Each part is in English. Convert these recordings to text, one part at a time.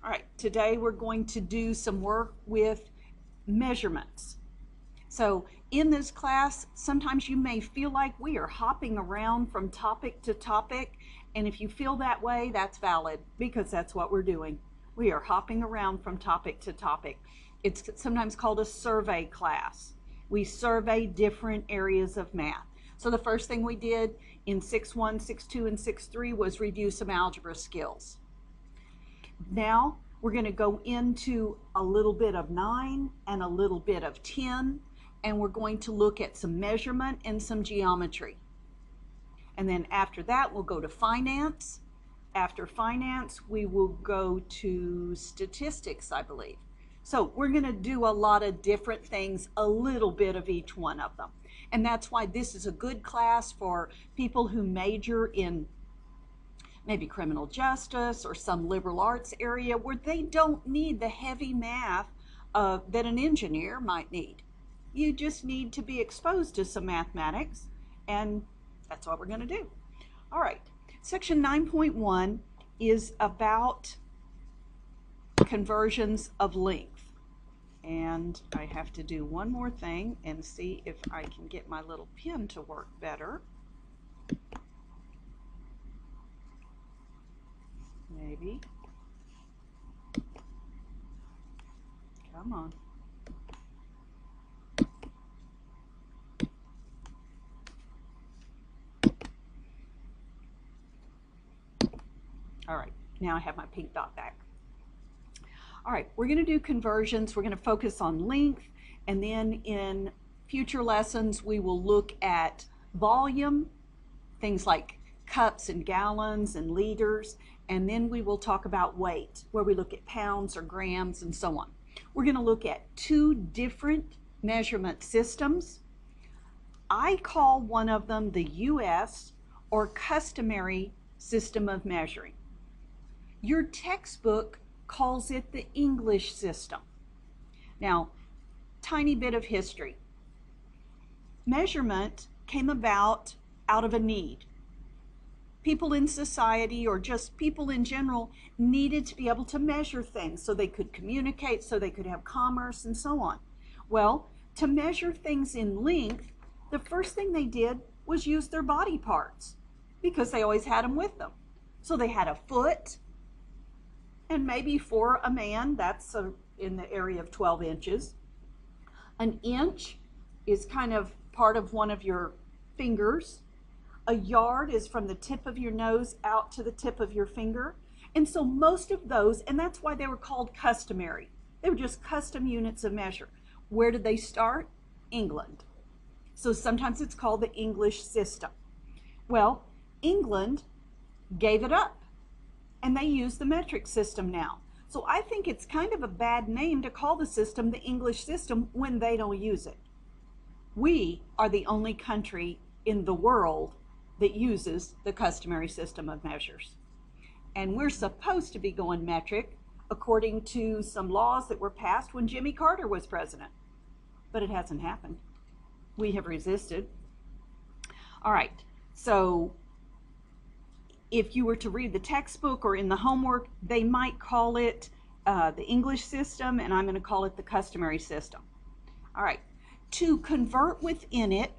All right, today we're going to do some work with measurements. So in this class, sometimes you may feel like we are hopping around from topic to topic, and if you feel that way, that's valid because that's what we're doing. We are hopping around from topic to topic. It's sometimes called a survey class. We survey different areas of math. So the first thing we did in 6.1, 6.2, and 6.3 was review some algebra skills. Now we're going to go into a little bit of 9 and a little bit of 10, and we're going to look at some measurement and some geometry. And then after that, we'll go to finance. After finance, we will go to statistics, I believe. So we're going to do a lot of different things, a little bit of each one of them. And that's why this is a good class for people who major in maybe criminal justice or some liberal arts area where they don't need the heavy math that an engineer might need. You just need to be exposed to some mathematics, and that's what we're going to do. All right, section 9.1 is about conversions of length. And I have to do one more thing and see if I can get my little pen to work better. Maybe. Come on. All right, now I have my pink dot back. All right, we're going to do conversions. We're going to focus on length, and then in future lessons we will look at volume, things like cups and gallons and liters, and then we will talk about weight, where we look at pounds or grams and so on. We're going to look at 2 different measurement systems. I call one of them the US, or customary system of measuring. Your textbook calls it the English system. Now, tiny bit of history. Measurement came about out of a need. People in society, or just people in general, needed to be able to measure things so they could communicate, so they could have commerce, and so on. Well, to measure things in length, the first thing they did was use their body parts because they always had them with them. So they had a foot, and maybe for a man, that's in the area of 12 inches. An inch is kind of part of one of your fingers. A yard is from the tip of your nose out to the tip of your finger. And so most of those, and that's why they were called customary. They were just custom units of measure. Where did they start? England. So sometimes it's called the English system. Well, England gave it up, and they use the metric system now. So I think it's kind of a bad name to call the system the English system when they don't use it. We are the only country in the world that uses the customary system of measures. And we're supposed to be going metric according to some laws that were passed when Jimmy Carter was president. But it hasn't happened. We have resisted. All right, so if you were to read the textbook or in the homework, they might call it the English system, and I'm going to call it the customary system. All right, to convert within it,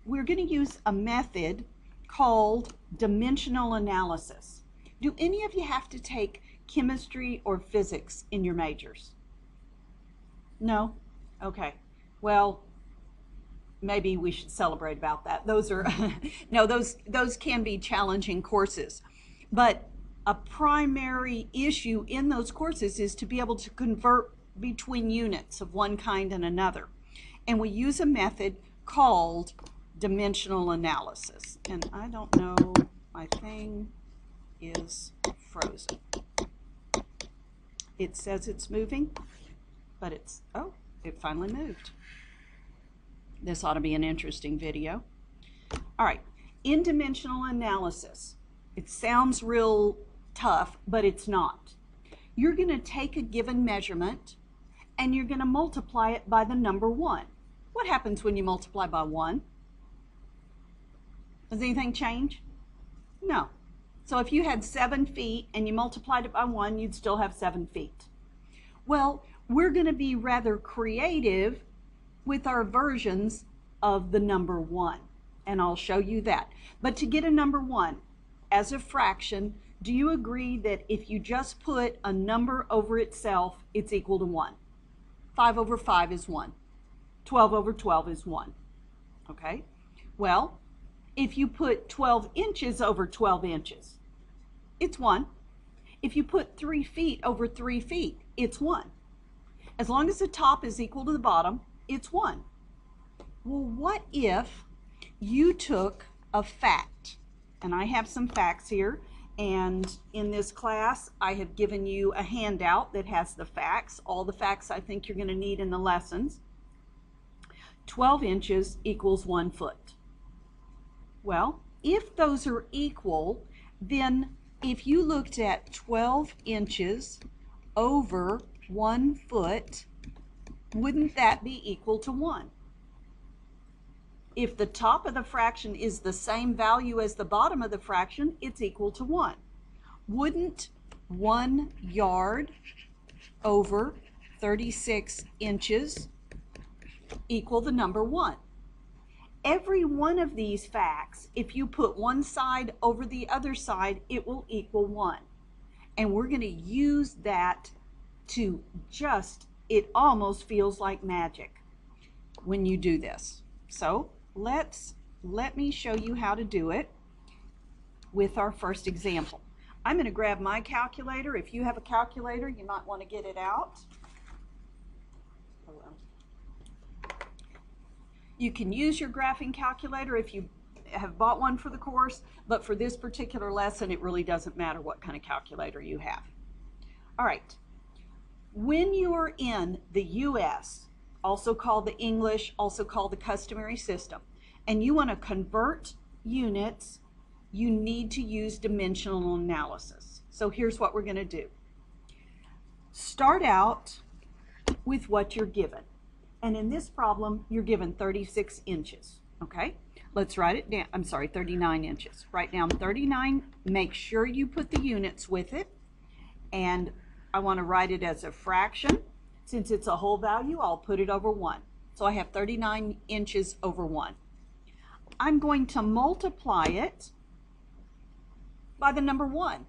we're going to use a method called dimensional analysis. Do any of you have to take chemistry or physics in your majors? No? Okay. Well, maybe we should celebrate about that. Those are no, those can be challenging courses. But a primary issue in those courses is to be able to convert between units of one kind and another. And we use a method called dimensional analysis. And I don't know, my thing is frozen. It says it's moving, but it's, oh, it finally moved. This ought to be an interesting video. All right, in dimensional analysis, it sounds real tough, but it's not. You're going to take a given measurement and you're going to multiply it by the number 1. What happens when you multiply by 1? Does anything change? No. So if you had 7 feet and you multiplied it by 1, you'd still have 7 feet. Well, we're going to be rather creative with our versions of the number 1, and I'll show you that. But to get a number 1 as a fraction, do you agree that if you just put a number over itself, it's equal to 1? 5 over 5 is 1. 12 over 12 is 1. Okay? Well, if you put 12 inches over 12 inches, it's 1. If you put 3 feet over 3 feet, it's 1. As long as the top is equal to the bottom, it's 1. Well, what if you took a fact? And I have some facts here, and in this class I have given you a handout that has the facts, all the facts I think you're going to need in the lessons. 12 inches equals 1 foot. Well, if those are equal, then if you looked at 12 inches over 1 foot, wouldn't that be equal to 1? If the top of the fraction is the same value as the bottom of the fraction, it's equal to 1. Wouldn't 1 yard over 36 inches equal the number 1? Every one of these facts, if you put one side over the other side, it will equal 1. And we're going to use that to it almost feels like magic when you do this. So let me show you how to do it with our first example. I'm going to grab my calculator. If you have a calculator, you might want to get it out. You can use your graphing calculator if you have bought one for the course, but for this particular lesson, it really doesn't matter what kind of calculator you have. All right. When you're in the U.S., also called the English, also called the customary system, and you want to convert units, you need to use dimensional analysis. So here's what we're going to do. Start out with what you're given. And in this problem, you're given 36 inches, okay? Let's write it down. I'm sorry, 39 inches. Write down 39. Make sure you put the units with it. And I want to write it as a fraction. Since it's a whole value, I'll put it over 1. So I have 39 inches over 1. I'm going to multiply it by the number 1.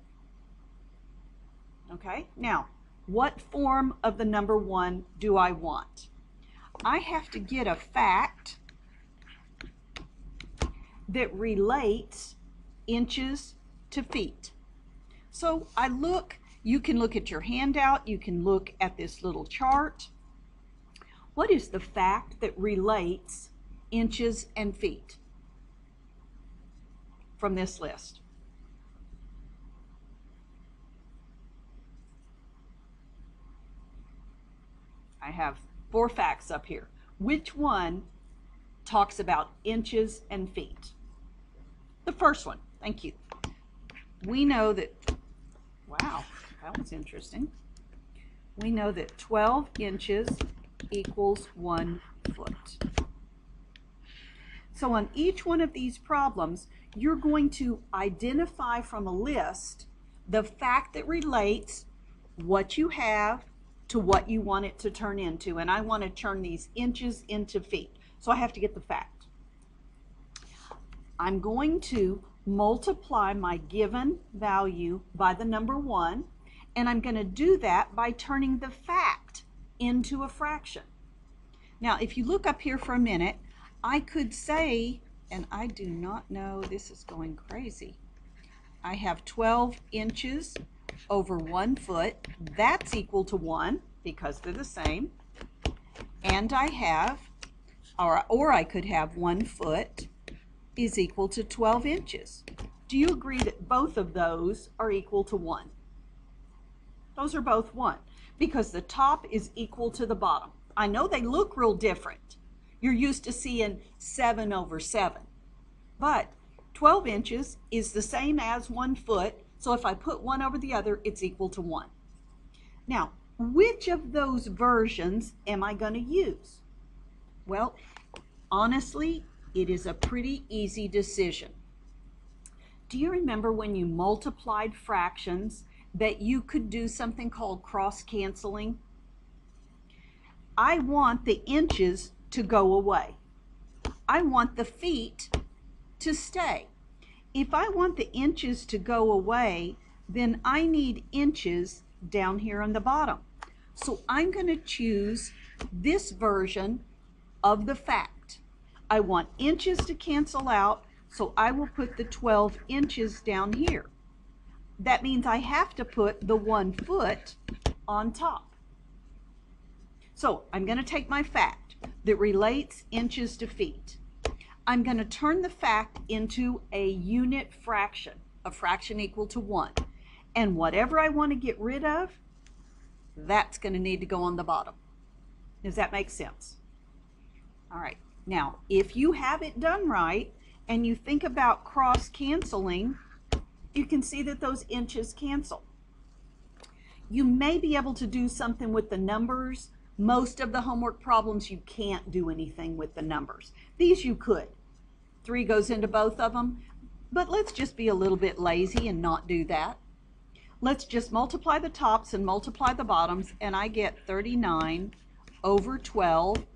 Okay? Now, what form of the number 1 do I want? I have to get a fact that relates inches to feet. So you can look at your handout, you can look at this little chart. What is the fact that relates inches and feet from this list? I have 4 facts up here. Which one talks about inches and feet? The first one. Thank you. We know that, wow, that was interesting. We know that 12 inches equals 1 foot. So on each one of these problems, you're going to identify from a list the fact that relates what you have to what you want it to turn into. And I want to turn these inches into feet. So I have to get the fact. I'm going to multiply my given value by the number 1, and I'm going to do that by turning the fact into a fraction. Now, if you look up here for a minute, I could say, and I do not know, this is going crazy. I have 12 inches over 1 foot. That's equal to 1 because they're the same. And I have, or I could have 1 foot is equal to 12 inches. Do you agree that both of those are equal to 1? Those are both 1 because the top is equal to the bottom. I know they look real different. You're used to seeing 7 over 7. But 12 inches is the same as 1 foot, so if I put one over the other, it's equal to 1. Now, which of those versions am I going to use? Well, honestly, it is a pretty easy decision. Do you remember when you multiplied fractions that you could do something called cross-canceling? I want the inches to go away. I want the feet to stay. If I want the inches to go away, then I need inches down here on the bottom. So I'm going to choose this version of the fact. I want inches to cancel out, so I will put the 12 inches down here. That means I have to put the 1 foot on top. So I'm going to take my fact that relates inches to feet. I'm going to turn the fact into a unit fraction, a fraction equal to 1. And whatever I want to get rid of, that's going to need to go on the bottom. Does that make sense? All right. Now, if you have it done right and you think about cross-canceling, you can see that those inches cancel. You may be able to do something with the numbers. Most of the homework problems, you can't do anything with the numbers. These you could. 3 goes into both of them, but let's just be a little bit lazy and not do that. Let's just multiply the tops and multiply the bottoms, and I get 39 over 12,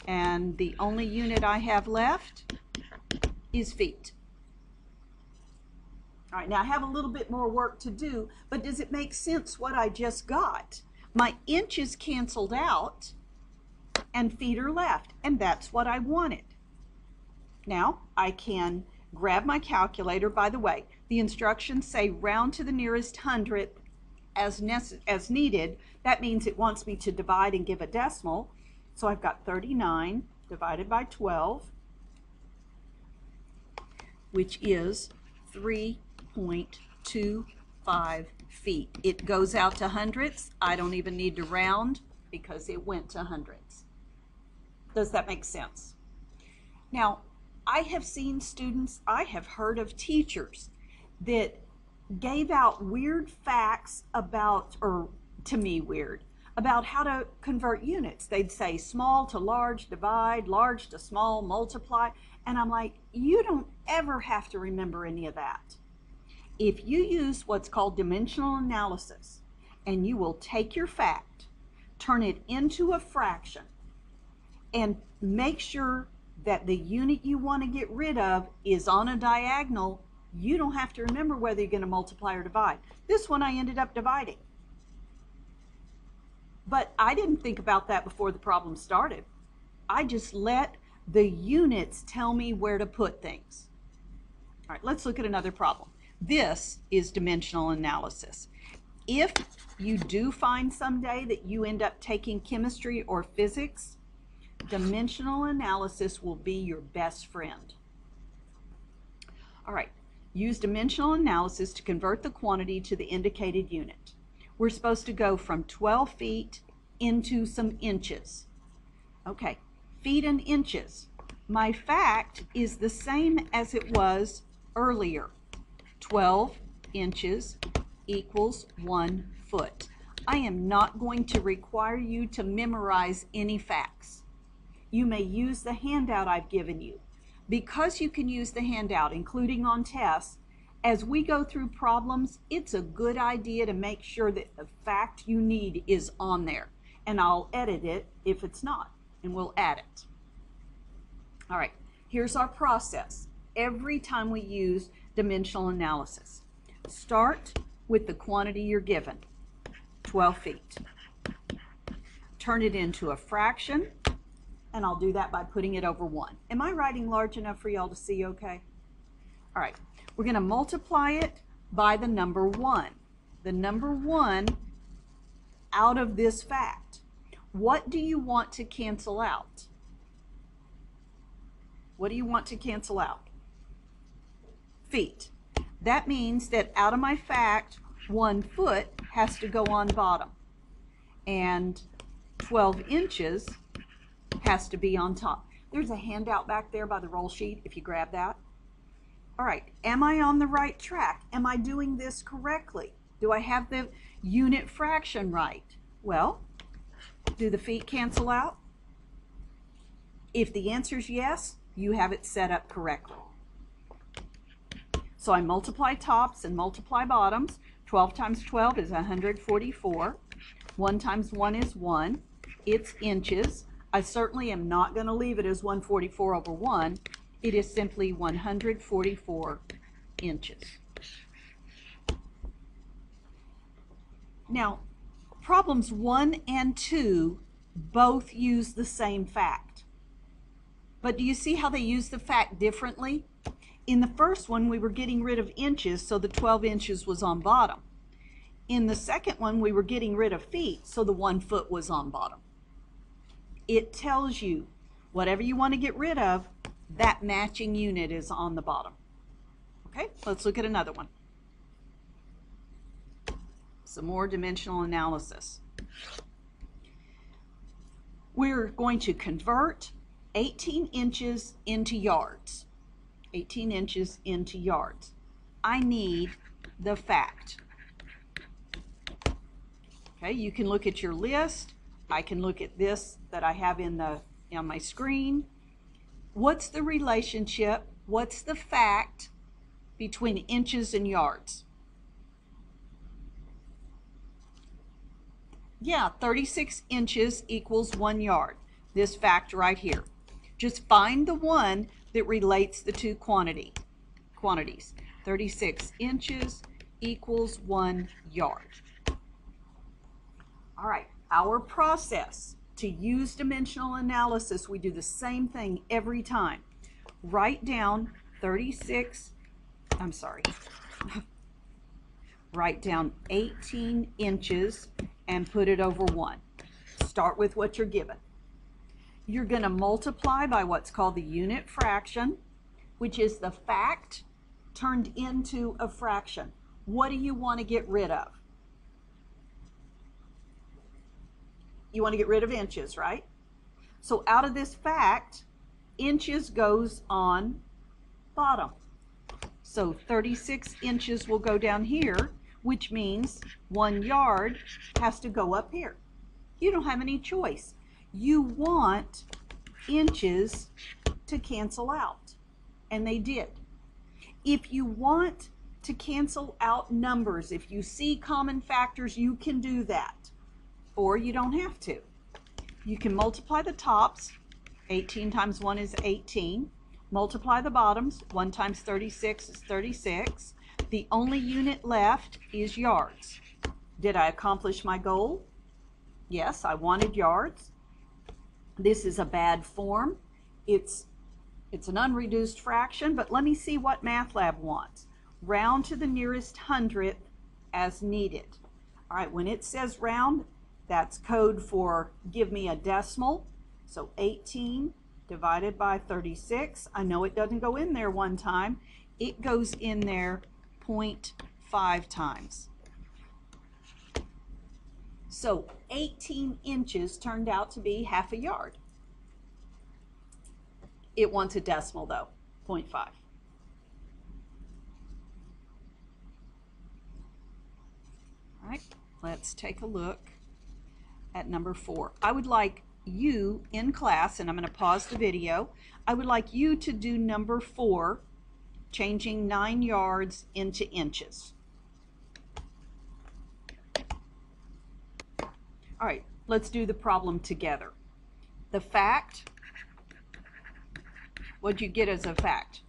and the only unit I have left is feet. All right, now I have a little bit more work to do, but does it make sense what I just got? My inches canceled out and feet are left, and that's what I wanted. Now I can grab my calculator. By the way, the instructions say round to the nearest hundredth as needed. That means it wants me to divide and give a decimal. So I've got 39 divided by 12, which is 3.25 feet. It goes out to hundredths. I don't even need to round because it went to hundredths. Does that make sense? Now, I have seen students, I have heard of teachers that gave out weird facts about, or to me weird, about how to convert units. They'd say small to large, divide, large to small, multiply. And I'm like, you don't ever have to remember any of that. If you use what's called dimensional analysis, and you will take your fact, turn it into a fraction, and make sure that the unit you want to get rid of is on a diagonal, you don't have to remember whether you're going to multiply or divide. This one I ended up dividing. But I didn't think about that before the problem started. I just let the units tell me where to put things. All right, let's look at another problem. This is dimensional analysis. If you do find someday that you end up taking chemistry or physics, dimensional analysis will be your best friend. All right, use dimensional analysis to convert the quantity to the indicated unit. We're supposed to go from 12 feet into some inches. Okay, feet and inches. My fact is the same as it was earlier. 12 inches equals 1 foot. I am not going to require you to memorize any facts. You may use the handout I've given you. Because you can use the handout, including on tests, as we go through problems, it's a good idea to make sure that the fact you need is on there. And I'll edit it if it's not, and we'll add it. All right, here's our process. Every time we use dimensional analysis, start with the quantity you're given, 12 feet. Turn it into a fraction, and I'll do that by putting it over 1. Am I writing large enough for y'all to see okay? All right, we're going to multiply it by the number 1. The number 1 out of this fact. What do you want to cancel out? What do you want to cancel out? Feet. That means that out of my fact, 1 foot has to go on bottom. And 12 inches has to be on top. There's a handout back there by the roll sheet if you grab that. All right, am I on the right track? Am I doing this correctly? Do I have the unit fraction right? Well, do the feet cancel out? If the answer is yes, you have it set up correctly. So I multiply tops and multiply bottoms. 12 times 12 is 144. 1 times 1 is 1. It's inches. I certainly am not going to leave it as 144 over 1. It is simply 144 inches. Now, problems 1 and 2 both use the same fact. But do you see how they use the fact differently? In the first one, we were getting rid of inches, so the 12 inches was on bottom. In the second one, we were getting rid of feet, so the 1 foot was on bottom. It tells you whatever you want to get rid of, that matching unit is on the bottom. Okay, let's look at another one. Some more dimensional analysis. We're going to convert 18 inches into yards. 18 inches into yards. I need the fact. Okay, you can look at your list. I can look at this that I have on my screen. What's the relationship? What's the fact between inches and yards? Yeah, 36 inches equals 1 yard. This fact right here. Just find the one that relates the two quantities. 36 inches equals 1 yard. All right, our process to use dimensional analysis, we do the same thing every time. Write down write down 18 inches and put it over 1. Start with what you're given. You're going to multiply by what's called the unit fraction, which is the fact turned into a fraction. What do you want to get rid of? You want to get rid of inches, right? So out of this fact, inches goes on bottom. So 36 inches will go down here, which means 1 yard has to go up here. You don't have any choice. You want inches to cancel out, and they did. If you want to cancel out numbers, if you see common factors, you can do that, or you don't have to. You can multiply the tops. 18 times 1 is 18. Multiply the bottoms. 1 times 36 is 36. The only unit left is yards. Did I accomplish my goal? Yes, I wanted yards. This is a bad form. It's an unreduced fraction, but let me see what MATLAB wants. Round to the nearest hundredth as needed. All right, when it says round, that's code for give me a decimal. So 18 divided by 36. I know it doesn't go in there one time. It goes in there 0.5 times. So 18 inches turned out to be half a yard. It wants a decimal though, 0.5. All right, let's take a look at number 4. I would like you in class, and I'm going to pause the video, I would like you to do number 4, changing 9 yards into inches. All right, let's do the problem together. The fact, what'd you get as a fact?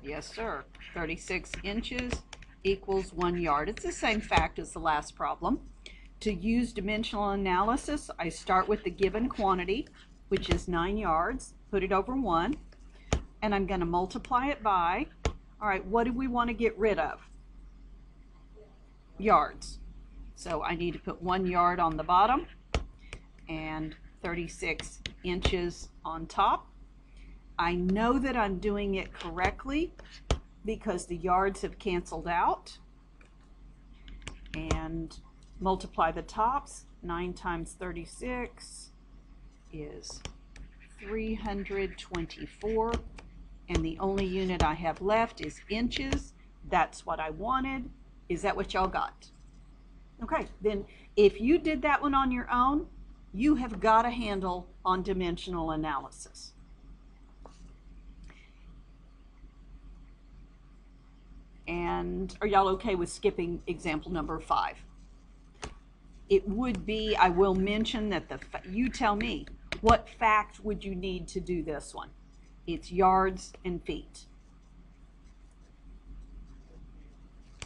Yes, sir. 36 inches equals 1 yard. It's the same fact as the last problem. To use dimensional analysis, I start with the given quantity, which is 9 yards, put it over 1, and I'm going to multiply it by, all right, what do we want to get rid of? Yards. So I need to put 1 yard on the bottom and 36 inches on top. I know that I'm doing it correctly because the yards have canceled out. And multiply the tops. 9 times 36 is 324. And the only unit I have left is inches. That's what I wanted. Is that what y'all got? Okay, then if you did that one on your own, you have got a handle on dimensional analysis. And are y'all okay with skipping example number 5? It would be, I will mention that you tell me, what fact would you need to do this one? It's yards and feet.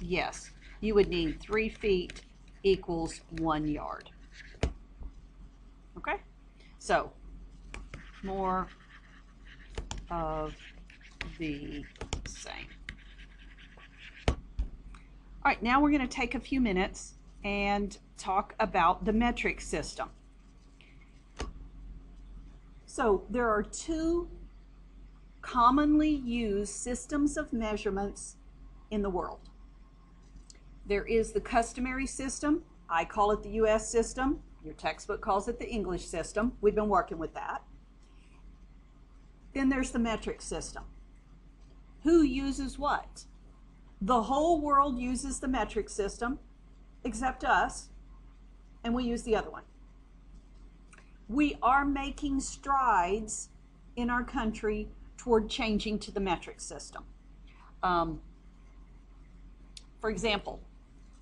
Yes, you would need 3 feet equals 1 yard. Okay, so more of the same. All right, now we're going to take a few minutes and talk about the metric system. So there are 2 commonly used systems of measurements in the world. There is the customary system. I call it the US system. Your textbook calls it the English system. We've been working with that. Then there's the metric system. Who uses what? The whole world uses the metric system, except us, and we use the other one. We are making strides in our country toward changing to the metric system. For example,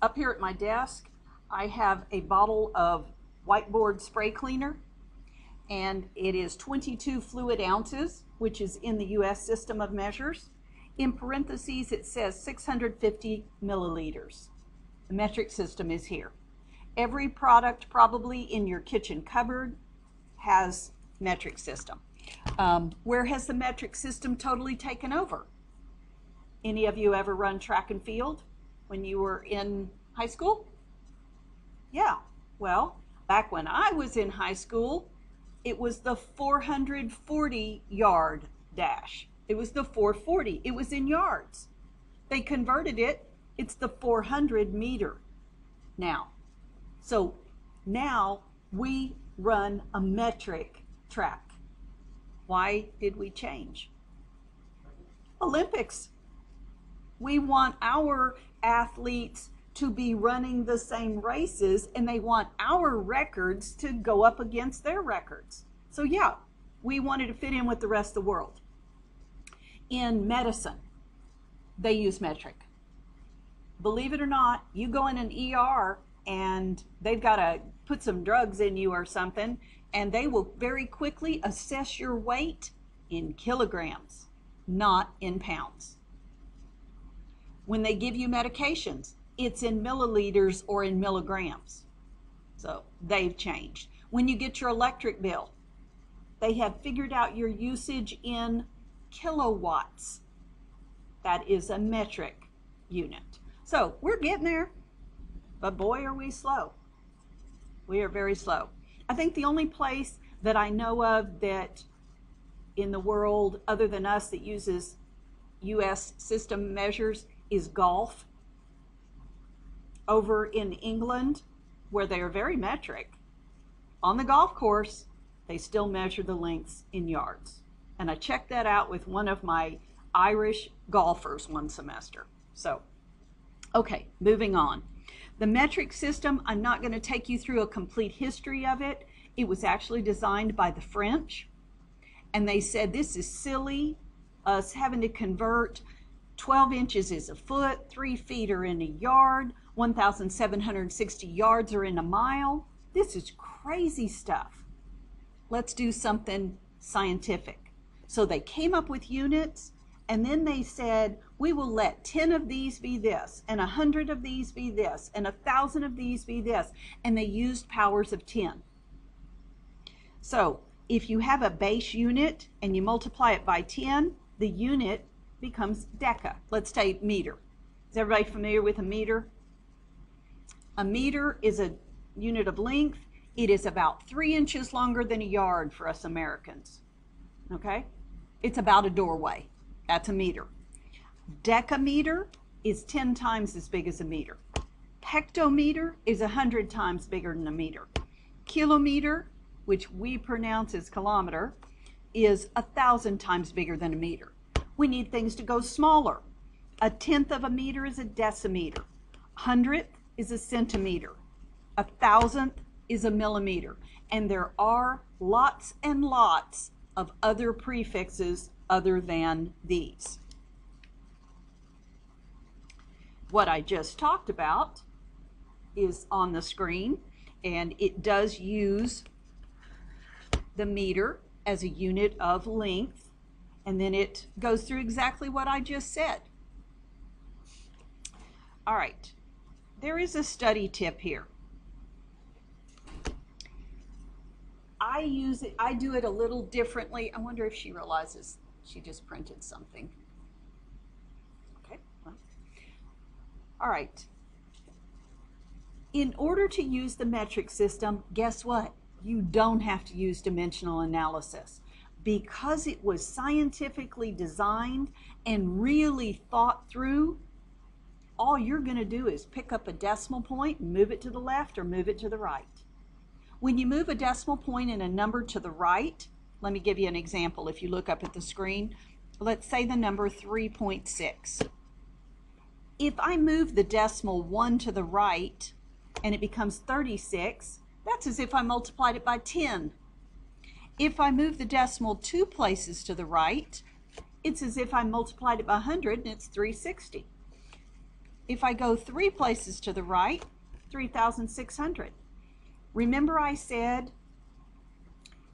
up here at my desk, I have a bottle of whiteboard spray cleaner, and it is 22 fluid ounces, which is in the US system of measures. In parentheses, it says 650 milliliters. The metric system is here. Every product probably in your kitchen cupboard has metric system. Where has the metric system totally taken over? Any of you ever run track and field when you were in high school? Yeah, well, back when I was in high school, it was the 440 yard dash. It was the 440. It was in yards. They converted it. It's the 400 meter now. So now we run a metric track. Why did we change? Olympics. We want our athletes to be running the same races, and they want our records to go up against their records. So yeah, we wanted to fit in with the rest of the world. In medicine, they use metric. Believe it or not, you go in an ER and they've got to put some drugs in you or something, and they will very quickly assess your weight in kilograms, not in pounds. When they give you medications, it's in milliliters or in milligrams. So they've changed. When you get your electric bill, they have figured out your usage in kilowatts. That is a metric unit. So we're getting there, but boy, are we slow. We are very slow. I think the only place that I know of that in the world other than us that uses US system measures is golf. Over in England, where they are very metric, on the golf course, they still measure the lengths in yards. And I checked that out with one of my Irish golfers one semester. So, okay, moving on. The metric system, I'm not going to take you through a complete history of it. It was actually designed by the French. And they said, this is silly, us having to convert 12 inches is a foot, 3 feet are in a yard, 1,760 yards are in a mile. This is crazy stuff. Let's do something scientific. So they came up with units, and then they said, we will let 10 of these be this, and 100 of these be this, and 1,000 of these be this. And they used powers of 10. So if you have a base unit and you multiply it by 10, the unit becomes deca. Let's take meter. Is everybody familiar with a meter? A meter is a unit of length. It is about 3 inches longer than a yard for us Americans. Okay? It's about a doorway. That's a meter. Decameter is 10 times as big as a meter. Hectometer is 100 times bigger than a meter. Kilometer, which we pronounce as kilometer, is 1,000 times bigger than a meter. We need things to go smaller. 1/10 of a meter is a decimeter. 100th is a centimeter. 1,000th is a millimeter. And there are lots and lots of other prefixes other than these. What I just talked about is on the screen, and it does use the meter as a unit of length, and then it goes through exactly what I just said. All right, there is a study tip here. I do it a little differently. I wonder if she realizes she just printed something. Okay, well. All right. In order to use the metric system, guess what? You don't have to use dimensional analysis. Because it was scientifically designed and really thought through, all you're going to do is pick up a decimal point and move it to the left or move it to the right. When you move a decimal point and a number to the right, let me give you an example. If you look up at the screen, let's say the number 3.6. If I move the decimal 1 to the right and it becomes 36, that's as if I multiplied it by 10. If I move the decimal 2 places to the right, it's as if I multiplied it by 100 and it's 360. If I go 3 places to the right, 3,600. Remember I said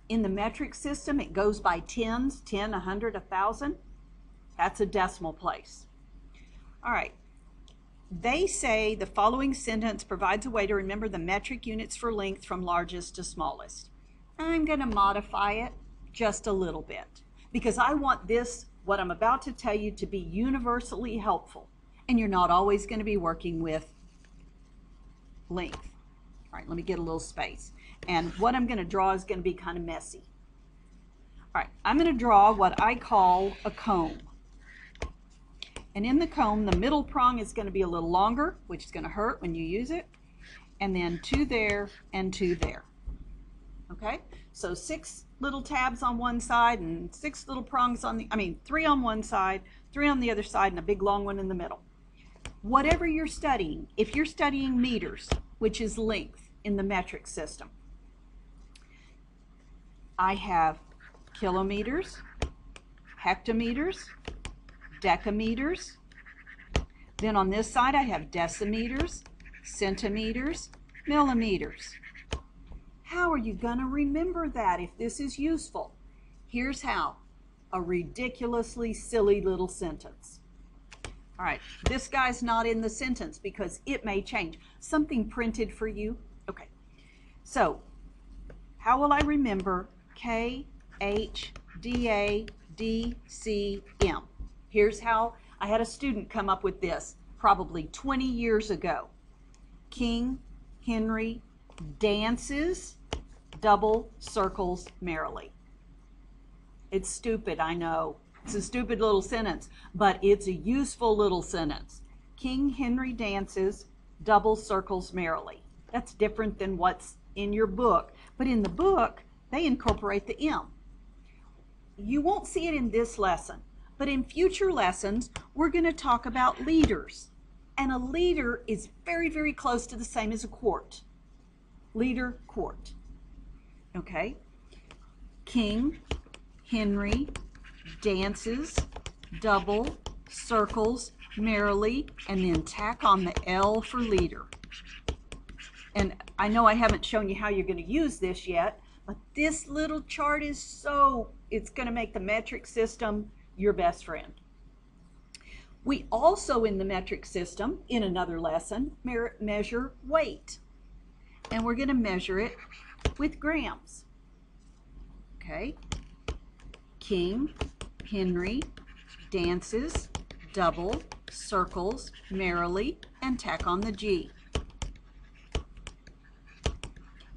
in the metric system it goes by tens, 10, 100, 1,000? That's a decimal place. All right. They say the following sentence provides a way to remember the metric units for length from largest to smallest. I'm going to modify it just a little bit because I want this, what I'm about to tell you, to be universally helpful. And you're not always going to be working with length. All right, let me get a little space. And what I'm going to draw is going to be kind of messy. All right, I'm going to draw what I call a comb. And in the comb, the middle prong is going to be a little longer, which is going to hurt when you use it. And then 2 there and 2 there. Okay, so 6 little tabs on one side and 6 little prongs on the, 3 on one side, 3 on the other side, and a big long one in the middle. Whatever you're studying, if you're studying meters, which is length in the metric system, I have kilometers, hectometers, decameters. Then on this side I have decimeters, centimeters, millimeters. How are you going to remember that if this is useful? Here's how. A ridiculously silly little sentence. All right, this guy's not in the sentence because it may change. Something printed for you. Okay, so how will I remember K, H, D, A, D, C, M? Here's how. I had a student come up with this probably 20 years ago. King Henry dances, double circles merrily. It's stupid, I know. It's a stupid little sentence, but it's a useful little sentence. King Henry dances, double circles merrily. That's different than what's in your book, but in the book, they incorporate the M. You won't see it in this lesson, but in future lessons, we're going to talk about liters. And a liter is very, very close to the same as a quart. Liter, quart. Okay? King Henry dances, double, circles, merrily, and then tack on the L for liter. And I know I haven't shown you how you're going to use this yet, but this little chart is it's going to make the metric system your best friend. We also, in the metric system, in another lesson, measure weight. And we're going to measure it with grams. Okay? King Henry dances, double, circles, merrily, and tack on the G.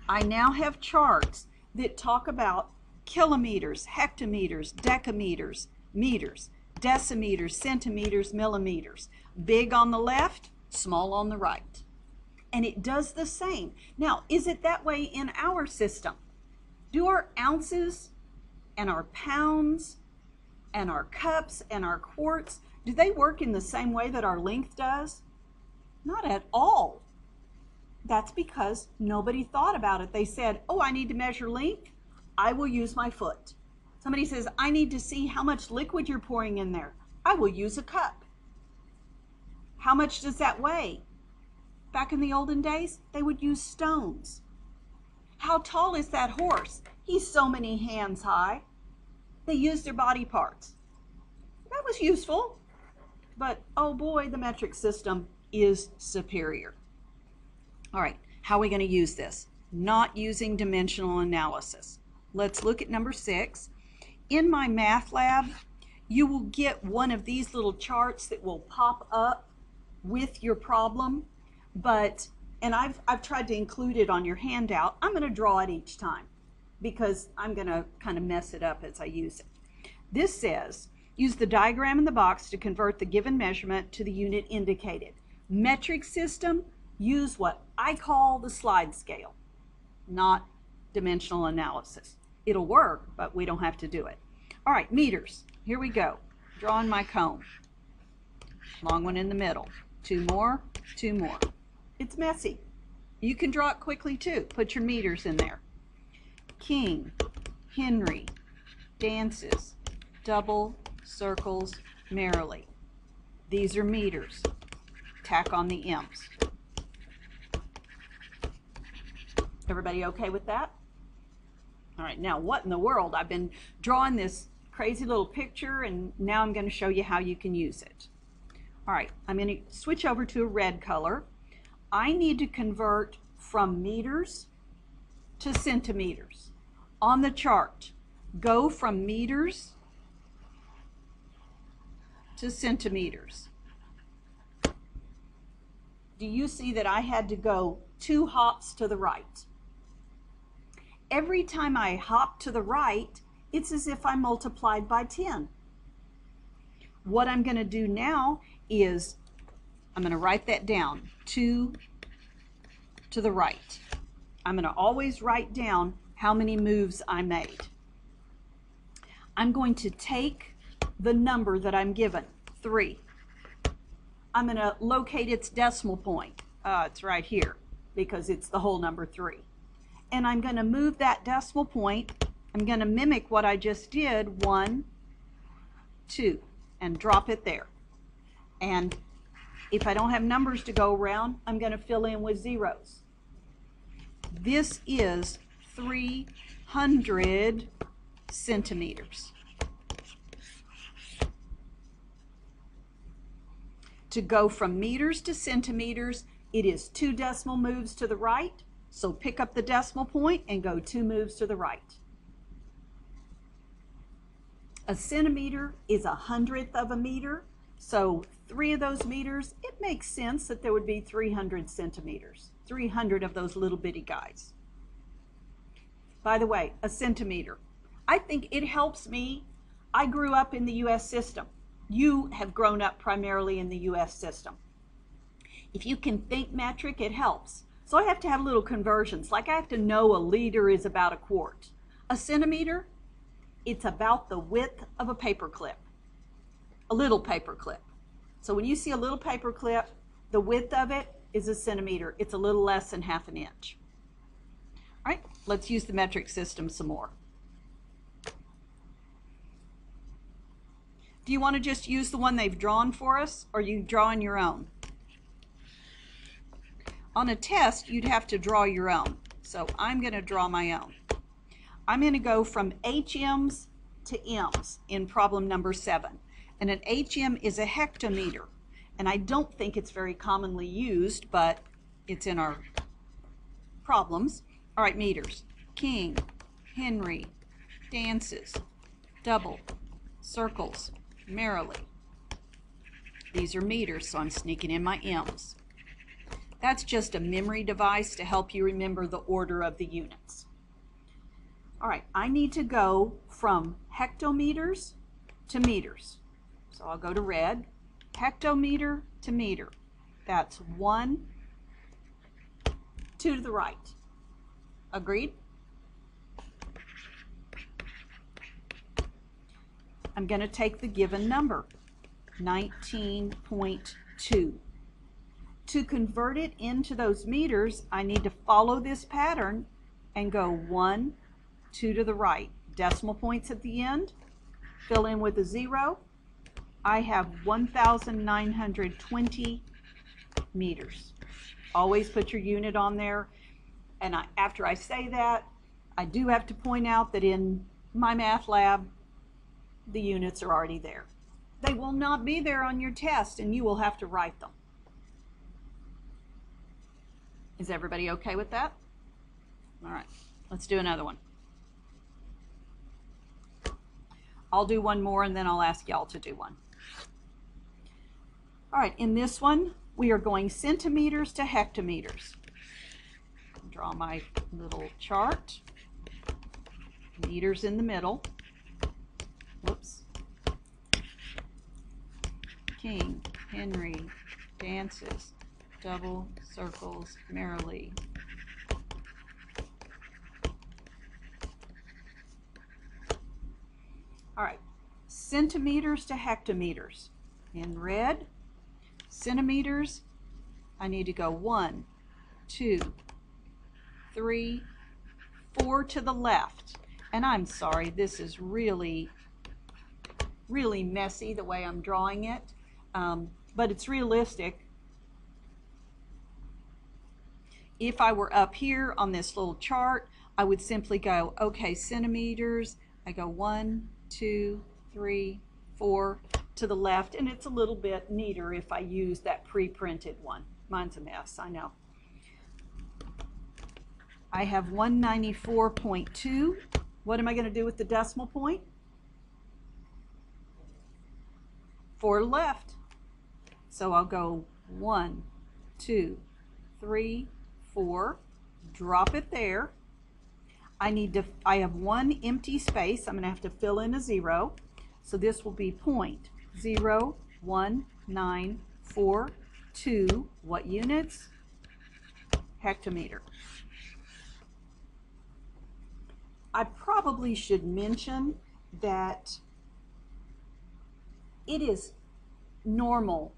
I now have charts that talk about kilometers, hectometers, decameters, meters, decimeters, centimeters, millimeters. Big on the left, small on the right. And it does the same. Now, is it that way in our system? Do our ounces and our pounds and our cups and our quarts, do they work in the same way that our length does? Not at all. That's because nobody thought about it. They said, oh, I need to measure length. I will use my foot. Somebody says, I need to see how much liquid you're pouring in there. I will use a cup. How much does that weigh? Back in the olden days, they would use stones. How tall is that horse? He's so many hands high. They used their body parts. That was useful. But oh boy, the metric system is superior. All right, how are we going to use this? Not using dimensional analysis. Let's look at number 6. In my math lab, you will get one of these little charts that will pop up with your problem, and I've tried to include it on your handout. I'm going to draw it each time because I'm going to kind of mess it up as I use it. This says, use the diagram in the box to convert the given measurement to the unit indicated. Metric system, use what I call the slide scale, not dimensional analysis. It'll work, but we don't have to do it. All right, meters. Here we go. Drawing my cone. Long one in the middle. 2 more, 2 more. It's messy. You can draw it quickly too. Put your meters in there. King, Henry, dances, double, circles, merrily. These are meters. Tack on the M's. Everybody okay with that? All right, now what in the world? I've been drawing this crazy little picture and now I'm going to show you how you can use it. All right, I'm going to switch over to a red color. I need to convert from meters to centimeters. On the chart, go from meters to centimeters. Do you see that I had to go 2 hops to the right? Every time I hop to the right, it's as if I multiplied by 10. What I'm going to do now is I'm going to write that down, 2 to the right. I'm going to always write down how many moves I made. I'm going to take the number that I'm given, 3. I'm going to locate its decimal point. It's right here because it's the whole number 3. And I'm going to move that decimal point. I'm going to mimic what I just did, 1, 2, and drop it there. And if I don't have numbers to go around, I'm going to fill in with zeros. This is 300 centimeters. To go from meters to centimeters, it is 2 decimal moves to the right. So pick up the decimal point and go 2 moves to the right. A centimeter is 100th of a meter. So 3 of those meters, it makes sense that there would be 300 centimeters. 300 of those little bitty guys. By the way, a centimeter. I think it helps me. I grew up in the U.S. system. You have grown up primarily in the U.S. system. If you can think metric, it helps. So I have to have little conversions. Like I have to know a liter is about a quart. A centimeter, it's about the width of a paper clip. A little paper clip. So when you see a little paper clip, the width of it is a centimeter. It's a little less than ½ an inch. All right, let's use the metric system some more. Do you want to just use the one they've drawn for us, or are you drawing your own? On a test, you'd have to draw your own. So I'm going to draw my own. I'm going to go from HMs to M's in problem number 7. And an HM is a hectometer. And I don't think it's very commonly used, but it's in our problems. All right, meters. King, Henry, dances, double, circles, merrily. These are meters, so I'm sneaking in my M's. That's just a memory device to help you remember the order of the units. All right, I need to go from hectometers to meters. So I'll go to red, hectometer to meter. That's 1, 2 to the right. Agreed? I'm going to take the given number, 19.2. To convert it into those meters, I need to follow this pattern and go 1, 2 to the right. Decimal points at the end, fill in with a 0. I have 1,920 meters. Always put your unit on there. And after I say that, I do have to point out that in my math lab, the units are already there. They will not be there on your test, and you will have to write them. Is everybody okay with that? All right, let's do another one. I'll do one more, and then I'll ask y'all to do one. All right, in this one, we are going centimeters to hectometers. Draw my little chart. Meters in the middle. Whoops. King, Henry, dances, double, circles, merrily. All right, centimeters to hectometers. In red, centimeters, I need to go 1, 2, 3, 4 to the left. And I'm sorry, this is really messy the way I'm drawing it, but it's realistic. If I were up here on this little chart, I would simply go, okay, centimeters, I go 1, 2, 3, 4 to the left, and it's a little bit neater if I use that pre-printed one. Mine's a mess, I know. I have 194.2. What am I going to do with the decimal point? 4 left. So I'll go 1, 2, 3, 4, drop it there. I have one empty space. I'm going to have to fill in a 0. So this will be 0.01942. What units? Hectometer. I probably should mention that it is normal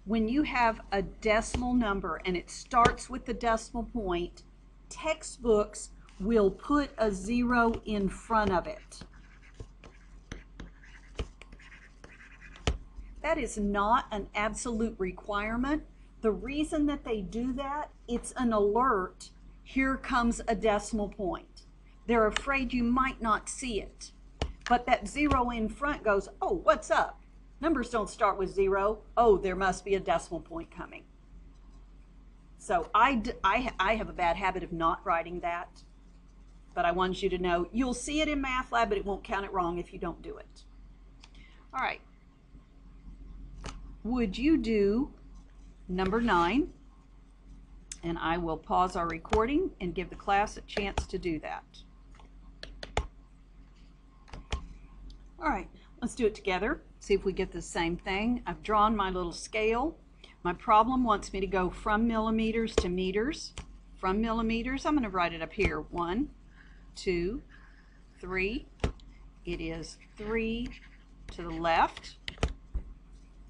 when you have a decimal number and it starts with the decimal point, textbooks will put a 0 in front of it. That is not an absolute requirement. The reason that they do that, it's an alert. Here comes a decimal point. They're afraid you might not see it. But that 0 in front goes, oh, what's up? Numbers don't start with 0. Oh, there must be a decimal point coming. So I have a bad habit of not writing that. But I want you to know, you'll see it in Math Lab, but it won't count it wrong if you don't do it. All right. Would you do number 9? And I will pause our recording and give the class a chance to do that. All right, let's do it together. See if we get the same thing. I've drawn my little scale. My problem wants me to go from millimeters to meters. From millimeters, I'm going to write it up here. 1, 2, 3. It is 3 to the left.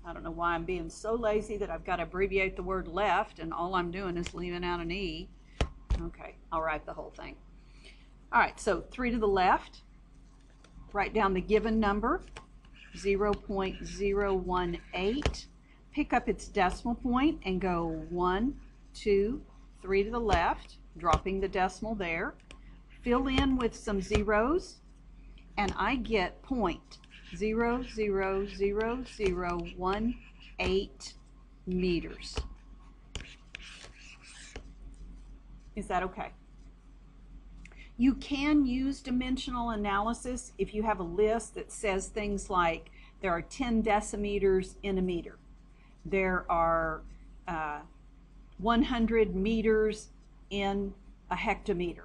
I don't know why I'm being so lazy that I've got to abbreviate the word left, and all I'm doing is leaving out an E. Okay, I'll write the whole thing. All right, so 3 to the left. Write down the given number, 0.018. Pick up its decimal point and go 1, 2, 3 to the left, dropping the decimal there. Fill in with some zeros, and I get 0.00018 meters. Is that okay? You can use dimensional analysis if you have a list that says things like there are 10 decimeters in a meter. There are 100 meters in a hectometer.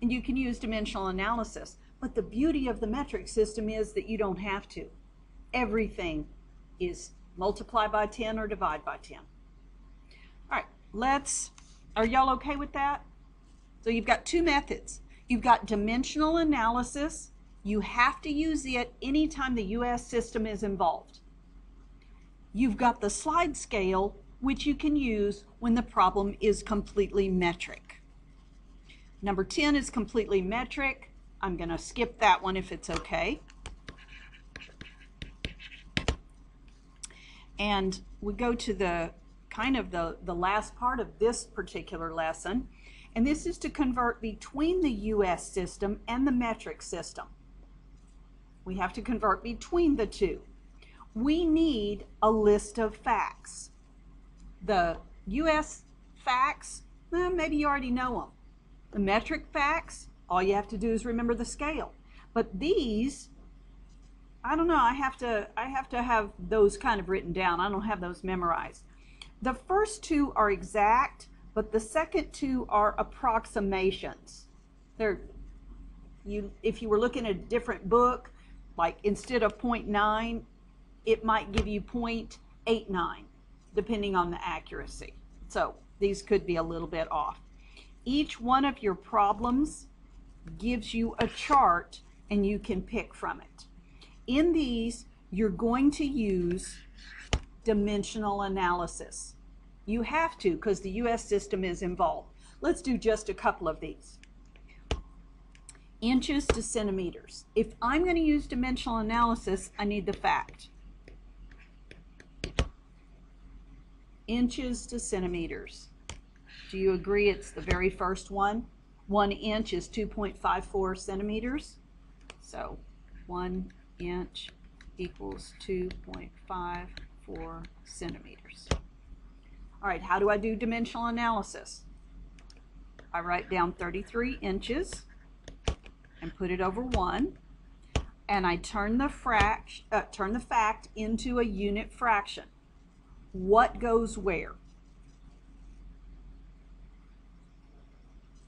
And you can use dimensional analysis. But the beauty of the metric system is that you don't have to. Everything is multiply by 10 or divide by 10. All right, are y'all okay with that? So you've got 2 methods. You've got dimensional analysis. You have to use it anytime the US system is involved. You've got the slide scale, which you can use when the problem is completely metric. Number 10 is completely metric. I'm going to skip that one if it's okay. And we go to the kind of the last part of this particular lesson, and this is to convert between the US system and the metric system. We have to convert between the two. We need a list of facts. The US facts, maybe you already know them. The metric facts, all you have to do is remember the scale. But these, I don't know, I have to have those kind of written down. I don't have those memorized. The first two are exact, but the second two are approximations. If you were looking at a different book, like instead of 0.9, it might give you 0.89, depending on the accuracy. So these could be a little bit off. Each one of your problems gives you a chart, and you can pick from it. In these, you're going to use dimensional analysis. You have to, because the US system is involved. Let's do just a couple of these. Inches to centimeters. If I'm going to use dimensional analysis, I need the fact. Inches to centimeters. Do you agree it's the very first one? 1 inch is 2.54 centimeters. So 1 inch equals 2.54 centimeters. All right, how do I do dimensional analysis? I write down 33 inches and put it over 1, and I turn the fact into a unit fraction. What goes where?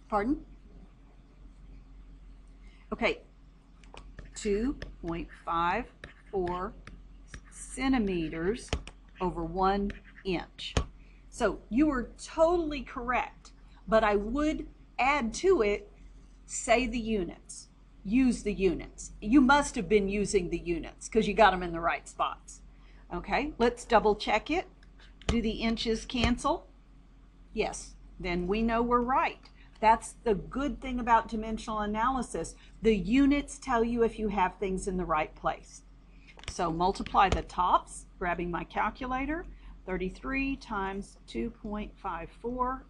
Pardon? Okay, 2.54 centimeters over 1 inch. So you are totally correct, but I would add to it, say the units, use the units. You must have been using the units because you got them in the right spots. Okay, let's double check it. Do the inches cancel? Yes, then we know we're right. That's the good thing about dimensional analysis. The units tell you if you have things in the right place. So multiply the tops, grabbing my calculator, 33 times 2.54.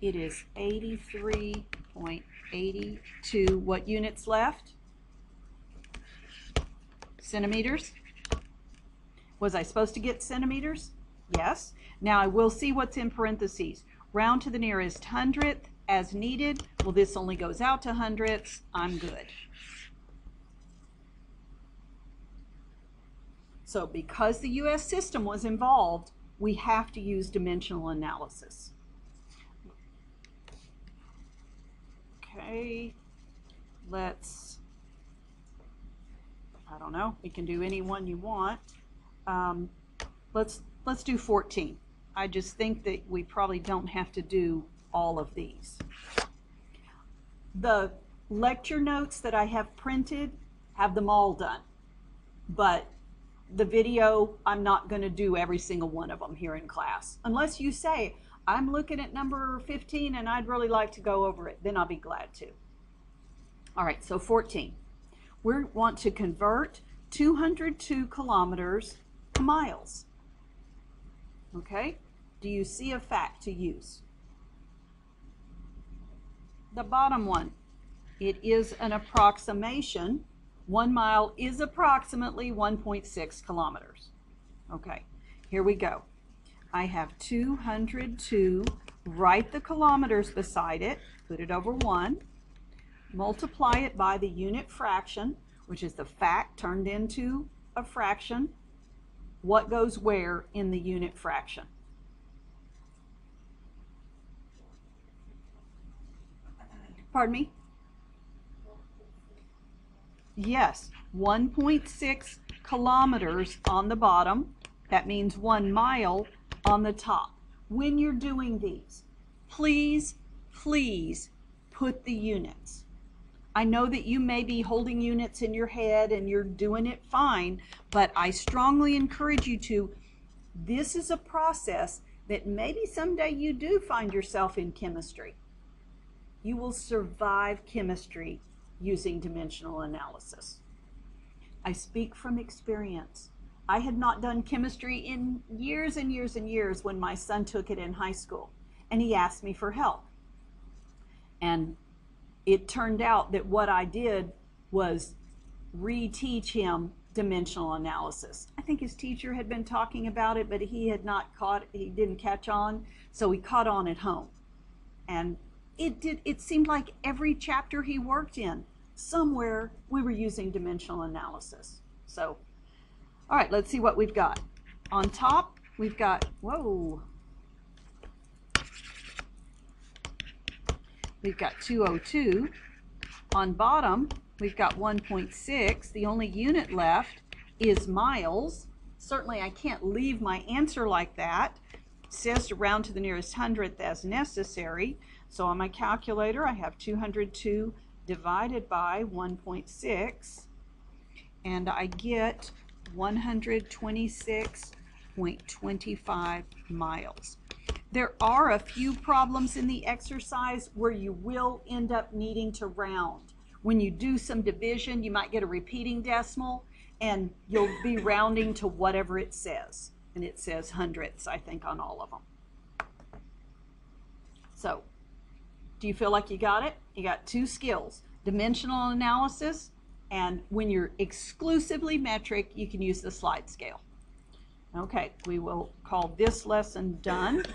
It is 83.82. What units left? Centimeters. Was I supposed to get centimeters? Yes. Now I will see what's in parentheses. Round to the nearest hundredth as needed. Well, this only goes out to hundredths. I'm good. So because the US system was involved, we have to use dimensional analysis. Okay, let's, I don't know, we can do any one you want. Let's do 14. I just think that we probably don't have to do all of these. The lecture notes that I have printed have them all done, but the video, I'm not going to do every single one of them here in class. Unless you say, I'm looking at number 15 and I'd really like to go over it, then I'll be glad to. All right, so 14. We want to convert 202 kilometers to miles. Okay, do you see a fact to use? The bottom one, it is an approximation. 1 mile is approximately 1.6 kilometers. Okay, here we go. I have 202, write the kilometers beside it, put it over 1, multiply it by the unit fraction, which is the fact turned into a fraction. What goes where in the unit fraction? Pardon me? Yes, 1.6 kilometers on the bottom. That means 1 mile on the top. When you're doing these, please put the units. I know that you may be holding units in your head and you're doing it fine, but I strongly encourage you to This is a process that maybe someday you do find yourself in chemistry. You will survive chemistry using dimensional analysis. I speak from experience. I had not done chemistry in years and years and years when my son took it in high school, and he asked me for help. And it turned out that what I did was reteach him dimensional analysis. I think his teacher had been talking about it, but he didn't catch on, so he caught on at home. And it seemed like every chapter he worked in, somewhere we were using dimensional analysis. So, all right, let's see what we've got. On top, we've got, we've got 202. On bottom, we've got 1.6. The only unit left is miles. Certainly I can't leave my answer like that. It says to round to the nearest hundredth as necessary. So on my calculator, I have 202 divided by 1.6, and I get 126.25 miles. There are a few problems in the exercise where you will end up needing to round. When you do some division, you might get a repeating decimal, and you'll be rounding to whatever it says. And it says hundredths, I think, on all of them. So, do you feel like you got it? You got two skills, dimensional analysis, and when you're exclusively metric, you can use the slide scale. Okay, we will call this lesson done.